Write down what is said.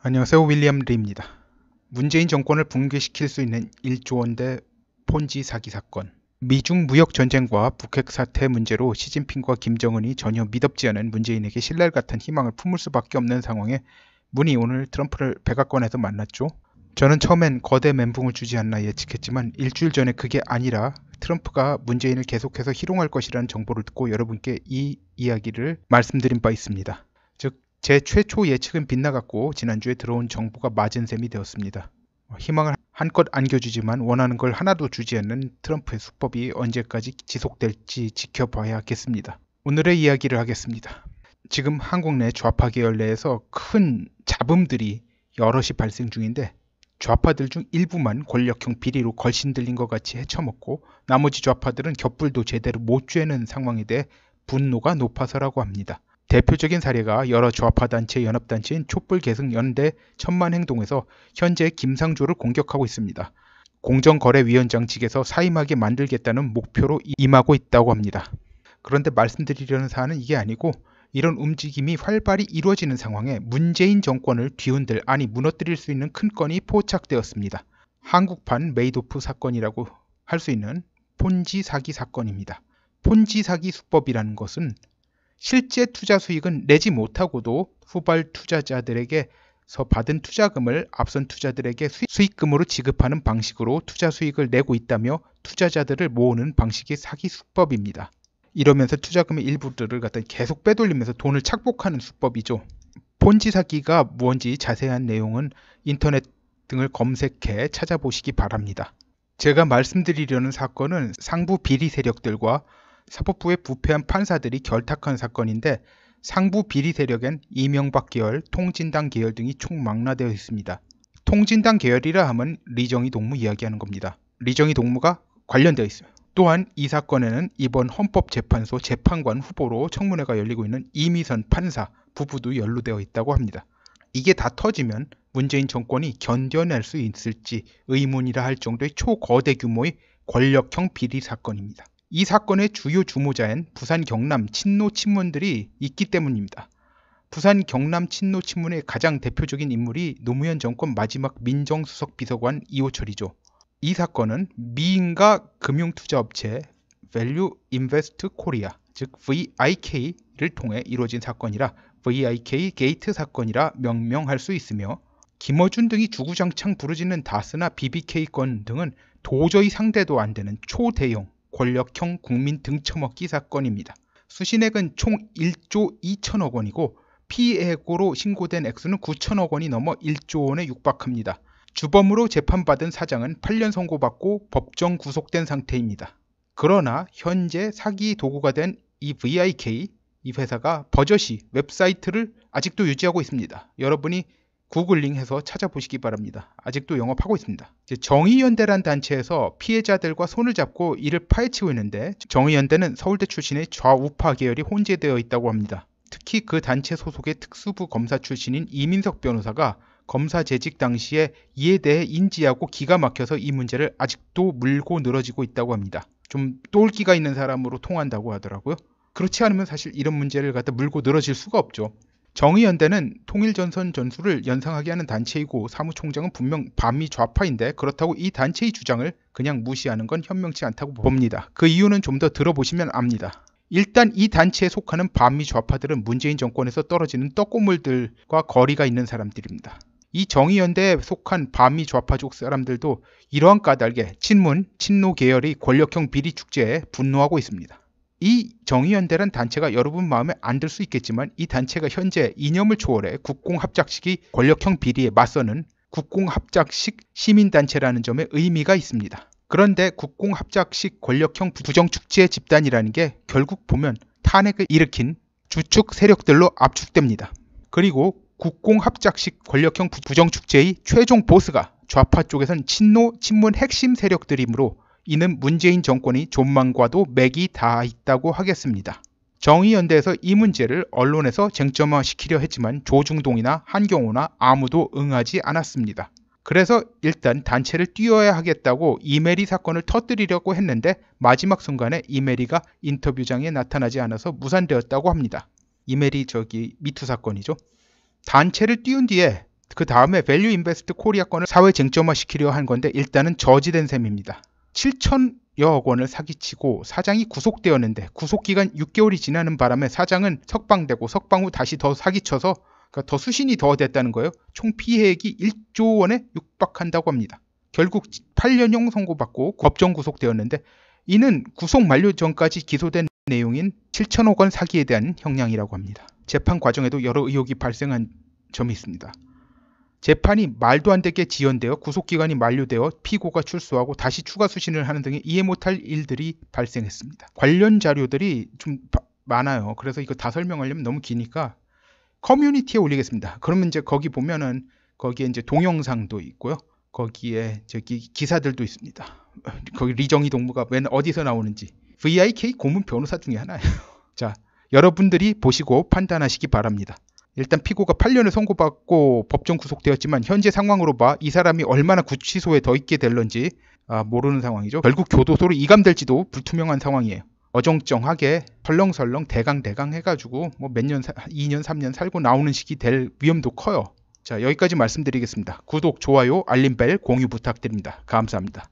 안녕하세요. 윌리엄 리입니다. 문재인 정권을 붕괴시킬 수 있는 1조 원대 폰지 사기 사건. 미중 무역 전쟁과 북핵 사태 문제로 시진핑과 김정은이 전혀 미덥지 않은 문재인에게 신랄 같은 희망을 품을 수밖에 없는 상황에 문이 오늘 트럼프를 백악관에서 만났죠. 저는 처음엔 거대 멘붕을 주지 않나 예측했지만 일주일 전에 그게 아니라 트럼프가 문재인을 계속해서 희롱할 것이라는 정보를 듣고 여러분께 이 이야기를 말씀드린 바 있습니다. 즉 제 최초 예측은 빗나갔고 지난주에 들어온 정보가 맞은 셈이 되었습니다. 희망을 한껏 안겨주지만 원하는 걸 하나도 주지 않는 트럼프의 수법이 언제까지 지속될지 지켜봐야겠습니다. 오늘의 이야기를 하겠습니다. 지금 한국 내 좌파 계열 내에서 큰 잡음들이 여럿이 발생 중인데 좌파들 중 일부만 권력형 비리로 걸신 들린 것 같이 헤쳐먹고 나머지 좌파들은 곁불도 제대로 못 쬐는 상황에 대해 분노가 높아서라고 합니다. 대표적인 사례가 여러 좌파단체 연합단체인 촛불계승연대 천만행동에서 현재 김상조를 공격하고 있습니다. 공정거래위원장 직에서 사임하게 만들겠다는 목표로 임하고 있다고 합니다. 그런데 말씀드리려는 사안은 이게 아니고 이런 움직임이 활발히 이루어지는 상황에 문재인 정권을 뒤흔들 아니 무너뜨릴 수 있는 큰 건이 포착되었습니다. 한국판 메이도프 사건이라고 할 수 있는 폰지 사기 사건입니다. 폰지 사기 수법이라는 것은 실제 투자 수익은 내지 못하고도 후발 투자자들에게서 받은 투자금을 앞선 투자들에게 수익금으로 지급하는 방식으로 투자 수익을 내고 있다며 투자자들을 모으는 방식의 사기 수법입니다. 이러면서 투자금의 일부들을 갖다 계속 빼돌리면서 돈을 착복하는 수법이죠. 폰지 사기가 뭔지 자세한 내용은 인터넷 등을 검색해 찾아보시기 바랍니다. 제가 말씀드리려는 사건은 상부 비리 세력들과 사법부의 부패한 판사들이 결탁한 사건인데 상부 비리 세력엔 이명박 계열, 통진당 계열 등이 총망라되어 있습니다. 통진당 계열이라 하면 리정희 동무 이야기하는 겁니다. 리정희 동무가 관련되어 있어요. 또한 이 사건에는 이번 헌법재판소 재판관 후보로 청문회가 열리고 있는 이미선 판사 부부도 연루되어 있다고 합니다. 이게 다 터지면 문재인 정권이 견뎌낼 수 있을지 의문이라 할 정도의 초거대 규모의 권력형 비리 사건입니다. 이 사건의 주요 주모자엔 부산 경남 친노 친문들이 있기 때문입니다. 부산 경남 친노 친문의 가장 대표적인 인물이 노무현 정권 마지막 민정수석 비서관 이호철이죠. 이 사건은 미인가 금융투자업체 Value Invest Korea, 즉 VIK를 통해 이루어진 사건이라 VIK 게이트 사건이라 명명할 수 있으며 김어준 등이 주구장창 부르짖는 다스나 BBK 건 등은 도저히 상대도 안 되는 초대형 권력형 국민 등쳐먹기 사건입니다. 수신액은 총 1조 2천억 원이고 피해액으로 신고된 액수는 9천억 원이 넘어 1조 원에 육박합니다. 주범으로 재판받은 사장은 8년 선고받고 법정 구속된 상태입니다. 그러나 현재 사기 도구가 된 이 VIK, 이 회사가 버젓이 웹사이트를 아직도 유지하고 있습니다. 여러분이 구글링해서 찾아보시기 바랍니다. 아직도 영업하고 있습니다. 정의연대란 단체에서 피해자들과 손을 잡고 이를 파헤치고 있는데 정의연대는 서울대 출신의 좌우파 계열이 혼재되어 있다고 합니다. 특히 그 단체 소속의 특수부 검사 출신인 이민석 변호사가 검사 재직 당시에 이에 대해 인지하고 기가 막혀서 이 문제를 아직도 물고 늘어지고 있다고 합니다. 좀 똘끼가 있는 사람으로 통한다고 하더라고요. 그렇지 않으면 사실 이런 문제를 갖다 물고 늘어질 수가 없죠. 정의연대는 통일전선 전술을 연상하게 하는 단체이고 사무총장은 분명 반미 좌파인데 그렇다고 이 단체의 주장을 그냥 무시하는 건 현명치 않다고 봅니다. 그 이유는 좀 더 들어보시면 압니다. 일단 이 단체에 속하는 반미 좌파들은 문재인 정권에서 떨어지는 떡고물들과 거리가 있는 사람들입니다. 이 정의연대에 속한 반미 좌파족 사람들도 이러한 까닭에 친문, 친노 계열의 권력형 비리 축제에 분노하고 있습니다. 이 정의연대란 단체가 여러분 마음에 안 들 수 있겠지만 이 단체가 현재 이념을 초월해 국공합작식이 권력형 비리에 맞서는 국공합작식 시민단체라는 점에 의미가 있습니다. 그런데 국공합작식 권력형 부정축제 집단이라는 게 결국 보면 탄핵을 일으킨 주축 세력들로 압축됩니다. 그리고 국공합작식 권력형 부정축제의 최종 보스가 좌파 쪽에선 친노, 친문 핵심 세력들이므로 이는 문재인 정권이 존망과도 맥이 닿아 있다고 하겠습니다. 정의연대에서 이 문제를 언론에서 쟁점화시키려 했지만 조중동이나 한경호나 아무도 응하지 않았습니다. 그래서 일단 단체를 띄워야 하겠다고 이메리 사건을 터뜨리려고 했는데 마지막 순간에 이메리가 인터뷰장에 나타나지 않아서 무산되었다고 합니다. 이메리 미투 사건이죠. 단체를 띄운 뒤에 그 다음에 밸류 인베스트 코리아 건을 사회 쟁점화 시키려 한 건데 일단은 저지된 셈입니다. 7천여억 원을 사기치고 사장이 구속되었는데 구속기간 6개월이 지나는 바람에 사장은 석방되고 석방 후 다시 더 사기쳐서 그러니까 더 수신이 더 됐다는 거예요. 총 피해액이 1조 원에 육박한다고 합니다. 결국 8년형 선고받고 법정 구속되었는데 이는 구속 만료 전까지 기소된 내용인 7천억 원 사기에 대한 형량이라고 합니다. 재판 과정에도 여러 의혹이 발생한 점이 있습니다. 재판이 말도 안 되게 지연되어 구속기간이 만료되어 피고가 출소하고 다시 추가 수신을 하는 등의 이해 못할 일들이 발생했습니다. 관련 자료들이 좀 많아요. 그래서 이거 다 설명하려면 너무 기니까 커뮤니티에 올리겠습니다. 그러면 이제 거기 보면은 거기에 이제 동영상도 있고요. 거기에 저기 기사들도 있습니다. 거기 리정희 동무가 맨 어디서 나오는지 VIK 고문 변호사 중에 하나예요. 자, 여러분들이 보시고 판단하시기 바랍니다. 일단 피고가 8년을 선고받고 법정 구속되었지만 현재 상황으로 봐 이 사람이 얼마나 구치소에 더 있게 될런지 모르는 상황이죠. 결국 교도소로 이감될지도 불투명한 상황이에요. 어정쩡하게 설렁설렁 대강 해가지고 뭐 몇 년, 2년, 3년 살고 나오는 식이 될 위험도 커요. 자, 여기까지 말씀드리겠습니다. 구독, 좋아요, 알림벨, 공유 부탁드립니다. 감사합니다.